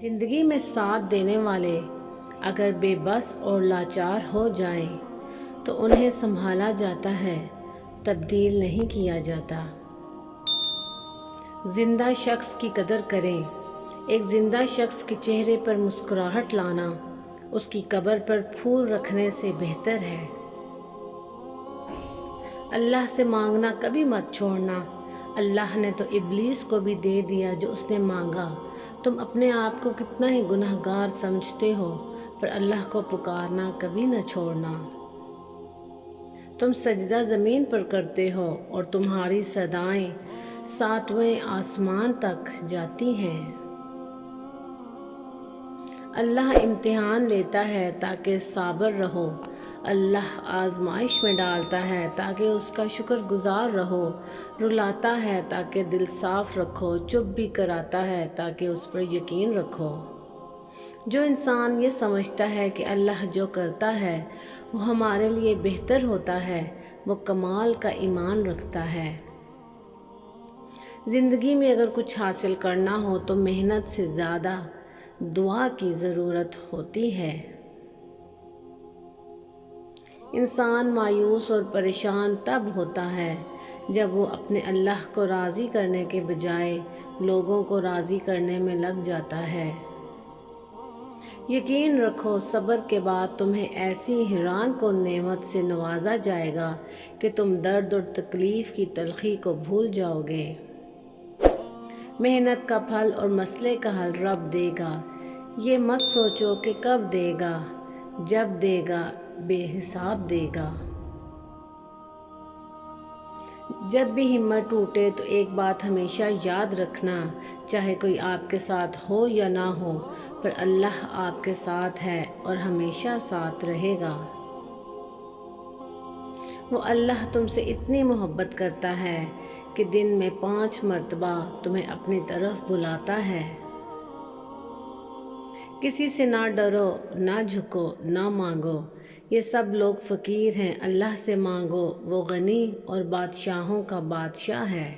زندگی میں ساتھ دینے والے اگر بے بس اور لاچار ہو جائیں تو انہیں سنبھالا جاتا ہے، تبدیل نہیں کیا جاتا۔ زندہ شخص کی قدر کریں۔ ایک زندہ شخص کے چہرے پر مسکراہٹ لانا اس کی قبر پر پھول رکھنے سے بہتر ہے۔ اللہ سے مانگنا کبھی مت چھوڑنا۔ اللہ نے تو ابلیس کو بھی دے دیا جو اس نے مانگا۔ تم اپنے آپ کو کتنا ہی گناہ گار سمجھتے ہو، پر اللہ کو پکارنا کبھی نہ چھوڑنا۔ تم سجدہ زمین پر کرتے ہو اور تمہاری صدائیں 7ویں آسمان تک جاتی ہیں۔ اللہ امتحان لیتا ہے تاکہ صابر رہو۔ اللہ آزمائش میں ڈالتا ہے تاکہ اس کا شکر گزار رہو۔ رلاتا ہے تاکہ دل صاف رکھو، چپ بھی کراتا ہے تاکہ اس پر یقین رکھو۔ جو انسان یہ سمجھتا ہے کہ اللہ جو کرتا ہے وہ ہمارے لیے بہتر ہوتا ہے، وہ کمال کا ایمان رکھتا ہے۔ زندگی میں اگر کچھ حاصل کرنا ہو تو محنت سے زیادہ دعا کی ضرورت ہوتی ہے۔ انسان مایوس اور پریشان تب ہوتا ہے جب وہ اپنے اللہ کو راضی کرنے کے بجائے لوگوں کو راضی کرنے میں لگ جاتا ہے۔ یقین رکھو، صبر کے بعد تمہیں ایسی حیران کن نعمت سے نوازا جائے گا کہ تم درد اور تکلیف کی تلخی کو بھول جاؤ گے۔ محنت کا پھل اور مسئلے کا حل رب دے گا۔ یہ مت سوچو کہ کب دے گا، جب دے گا بے حساب دے گا۔ جب بھی ہمت ٹوٹے تو ایک بات ہمیشہ یاد رکھنا، چاہے کوئی آپ کے ساتھ ہو یا نہ ہو، پر اللہ آپ کے ساتھ ہے اور ہمیشہ ساتھ رہے گا۔ وہ اللہ تم سے اتنی محبت کرتا ہے کہ دن میں 5 مرتبہ تمہیں اپنی طرف بلاتا ہے۔ کسی سے نہ ڈرو، نہ جھکو، نہ مانگو۔ یہ سب لوگ فقیر ہیں، اللہ سے مانگو، وہ غنی اور بادشاہوں کا بادشاہ ہے۔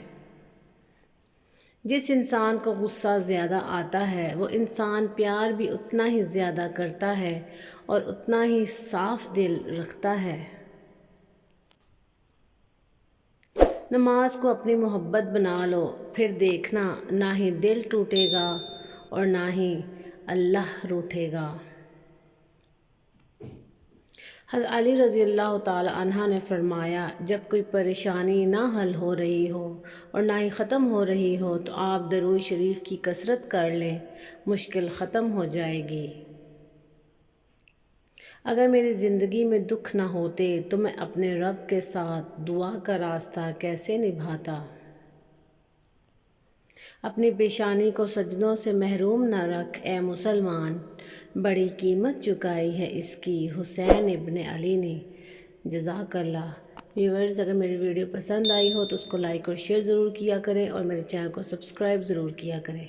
جس انسان کو غصہ زیادہ آتا ہے وہ انسان پیار بھی اتنا ہی زیادہ کرتا ہے اور اتنا ہی صاف دل رکھتا ہے۔ نماز کو اپنی محبت بنا لو، پھر دیکھنا نہ ہی دل ٹوٹے گا اور نہ ہی اللہ روٹھے گا۔ حضرت علی رضی اللہ تعالی عنہ نے فرمایا، جب کوئی پریشانی نہ حل ہو رہی ہو اور نہ ہی ختم ہو رہی ہو تو آپ درود شریف کی کثرت کر لیں، مشکل ختم ہو جائے گی۔ اگر میری زندگی میں دکھ نہ ہوتے تو میں اپنے رب کے ساتھ دعا کا راستہ کیسے نبھاتا؟ اپنی پیشانی کو سجدوں سے محروم نہ رکھ اے مسلمان، بڑی قیمت چکائی ہے اس کی حسین ابن علی نے۔ جزاک اللہ۔ ویورز، اگر میری ویڈیو پسند آئی ہو تو اس کو لائک اور شیئر ضرور کیا کریں اور میرے چینل کو سبسکرائب ضرور کیا کریں۔